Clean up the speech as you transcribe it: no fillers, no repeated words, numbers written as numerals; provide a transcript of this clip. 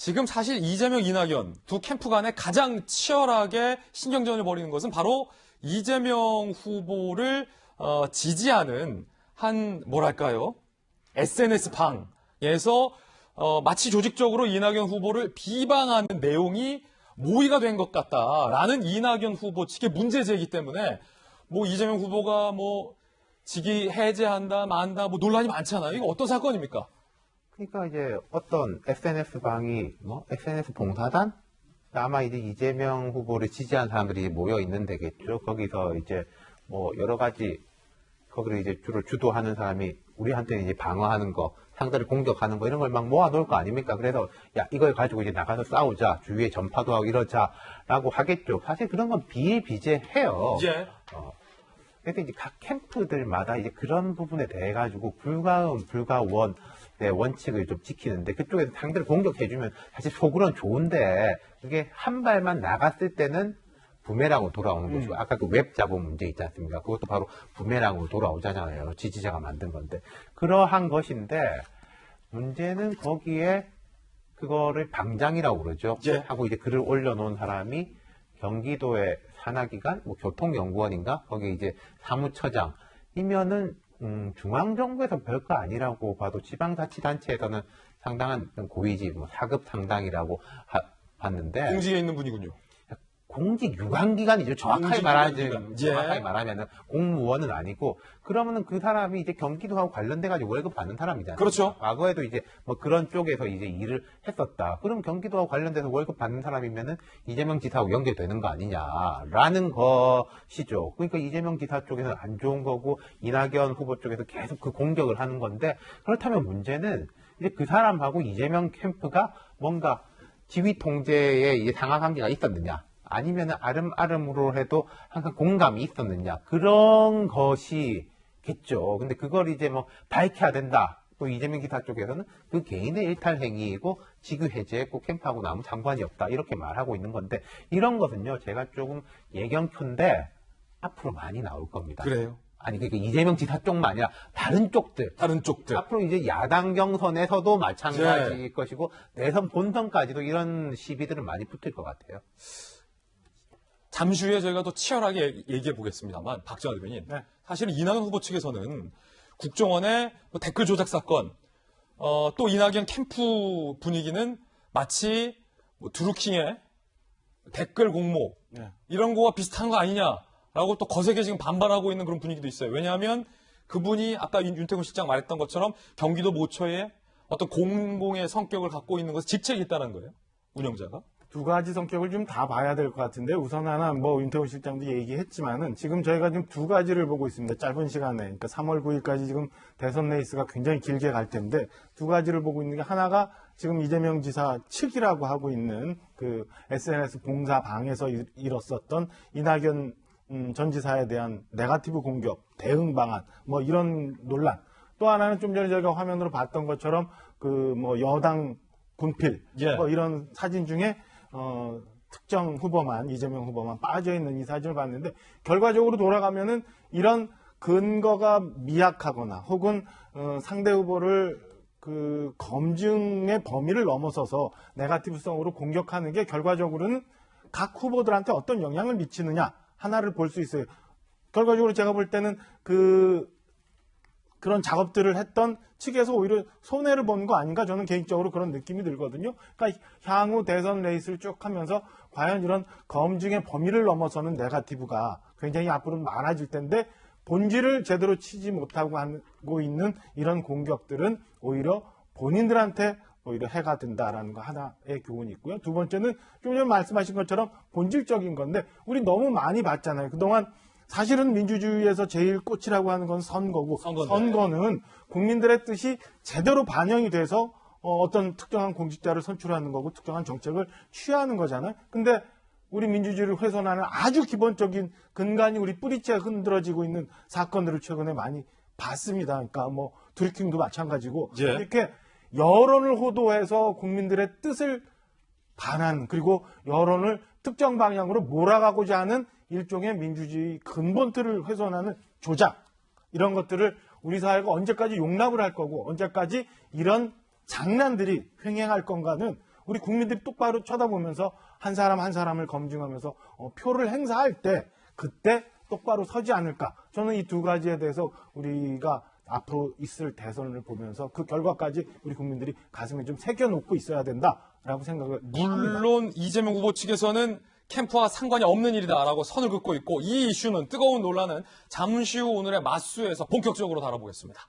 지금 사실 이재명, 이낙연 두 캠프 간에 가장 치열하게 신경전을 벌이는 것은 바로 이재명 후보를 지지하는 한 뭐랄까요? SNS 방에서 마치 조직적으로 이낙연 후보를 비방하는 내용이 모의가 된 것 같다라는 이낙연 후보 측의 문제 제기 때문에 뭐 이재명 후보가 뭐 직위 해제한다, 만다, 뭐 논란이 많잖아요. 이거 어떤 사건입니까? 그러니까 이제 어떤 SNS 방이 SNS 봉사단? 아마 이제 이재명 후보를 지지한 사람들이 모여 있는 데겠죠. 거기서 이제 뭐 여러 가지 거기를 이제 주로 주도하는 사람이 우리한테 이제 방어하는 거, 상대를 공격하는 거 이런 걸 막 모아놓을 거 아닙니까? 그래서 야 이걸 가지고 이제 나가서 싸우자, 주위에 전파도 하고 이러자라고 하겠죠. 사실 그런 건 비일비재해요. 예. 그래서 이제 각 캠프들마다 이제 그런 부분에 대해 가지고 불가음, 불가원 원칙을 좀 지키는데 그쪽에서 상대를 공격해주면 사실 속으로는 좋은데 그게 한 발만 나갔을 때는 부메랑으로 돌아오는 것이고 아까 그 웹 잡음 문제 있지 않습니까? 그것도 바로 부메랑으로 돌아오잖아요. 지지자가 만든 건데 그러한 것인데 문제는 거기에 그거를 방장이라고 그러죠. 예. 하고 이제 글을 올려놓은 사람이 경기도의 산하기관, 뭐 교통연구원인가? 거기 이제 사무처장이면은 중앙정부에서 별거 아니라고 봐도 지방자치단체에서는 상당한 고위직, 뭐 4급 상당이라고 봤는데 공직에 있는 분이군요. 공직 유관기관이죠. 정확하게 예. 말하면은 공무원은 아니고 그러면은 그 사람이 이제 경기도하고 관련돼 가지고 월급 받는 사람이잖아요. 그렇죠. 과거에도 이제 뭐 그런 쪽에서 이제 일을 했었다. 그럼 경기도하고 관련돼서 월급 받는 사람이면은 이재명 지사하고 연결되는 거 아니냐라는 것이죠. 그러니까 이재명 지사 쪽에서는 안 좋은 거고 이낙연 후보 쪽에서 계속 그 공격을 하는 건데 그렇다면 문제는 이제 그 사람하고 이재명 캠프가 뭔가 지휘 통제에 이제 상하 관계가 있었느냐? 아니면은 아름아름으로 해도 항상 공감이 있었느냐 그런 것이겠죠. 근데 그걸 이제 뭐 밝혀야 된다. 또 이재명 기사 쪽에서는 그 개인의 일탈 행위이고 직위 해제했고 캠프하고 아무 상관이 없다 이렇게 말하고 있는 건데 이런 것은요 제가 조금 예견표인데 앞으로 많이 나올 겁니다. 그래요? 아니 그러니까 이재명 지사 쪽만 아니라 다른 쪽들 앞으로 이제 야당 경선에서도 마찬가지일 것이고 내선 본선까지도 이런 시비들은 많이 붙을 것 같아요. 잠시 후에 저희가 더 치열하게 얘기해 보겠습니다만 박정환 대변인 사실은 이낙연 후보 측에서는 국정원의 뭐 댓글 조작 사건 또 이낙연 캠프 분위기는 마치 뭐 드루킹의 댓글 공모 이런 거와 비슷한 거 아니냐라고 또 거세게 지금 반발하고 있는 그런 분위기도 있어요. 왜냐하면 그분이 아까 윤태곤 실장 말했던 것처럼 경기도 모처에 어떤 공공의 성격을 갖고 있는 것에 직책이 있다는 거예요. 운영자가. 두 가지 성격을 좀 다 봐야 될 것 같은데 우선 하나 뭐 윤태호 실장도 얘기했지만은 지금 저희가 지금 두 가지를 보고 있습니다. 짧은 시간에 그러니까 3월 9일까지 지금 대선 레이스가 굉장히 길게 갈 텐데 두 가지를 보고 있는 게 하나가 지금 이재명 지사 측이라고 하고 있는 그 SNS 봉사 방에서 일었었던 이낙연 전 지사에 대한 네거티브 공격 대응 방안 뭐 이런 논란 또 하나는 좀 전에 저희가 화면으로 봤던 것처럼 그 뭐 여당 군필 뭐 이런 사진 중에 특정 후보만, 이재명 후보만 빠져있는 이 사진을 봤는데, 결과적으로 돌아가면은 이런 근거가 미약하거나 혹은, 상대 후보를 그 검증의 범위를 넘어서서 네거티브성으로 공격하는 게 결과적으로는 각 후보들한테 어떤 영향을 미치느냐, 하나를 볼 수 있어요. 결과적으로 제가 볼 때는 그런 작업들을 했던 측에서 오히려 손해를 보는 거 아닌가 저는 개인적으로 그런 느낌이 들거든요. 그러니까 향후 대선 레이스를 쭉 하면서 과연 이런 검증의 범위를 넘어서는 네거티브가 굉장히 앞으로 많아질 텐데 본질을 제대로 치지 못하고 하고 있는 이런 공격들은 오히려 본인들한테 오히려 해가 된다라는 거 하나의 교훈이 있고요. 두 번째는 좀 전에 말씀하신 것처럼 본질적인 건데 우리 너무 많이 봤잖아요. 그동안 사실은 민주주의에서 제일 꽃이라고 하는 건 선거고 선거는 국민들의 뜻이 제대로 반영이 돼서 어떤 특정한 공직자를 선출하는 거고 특정한 정책을 취하는 거잖아요. 근데 우리 민주주의를 훼손하는 아주 기본적인 근간이 우리 뿌리째 흔들어지고 있는 사건들을 최근에 많이 봤습니다. 그러니까 뭐 드루킹도 마찬가지고 이렇게 여론을 호도해서 국민들의 뜻을 반하는 그리고 여론을 특정 방향으로 몰아가고자 하는 일종의 민주주의 근본틀을 훼손하는 조작 이런 것들을 우리 사회가 언제까지 용납을 할 거고 언제까지 이런 장난들이 횡행할 건가는 우리 국민들이 똑바로 쳐다보면서 한 사람 한 사람을 검증하면서 표를 행사할 때 그때 똑바로 서지 않을까. 저는 이 두 가지에 대해서 우리가 앞으로 있을 대선을 보면서 그 결과까지 우리 국민들이 가슴에 좀 새겨놓고 있어야 된다라고 생각을 합니다. 물론 이재명 후보 측에서는 캠프와 상관이 없는 일이다라고 선을 긋고 있고 이 이슈는 뜨거운 논란은 잠시 후 오늘의 맞수에서 본격적으로 다뤄보겠습니다.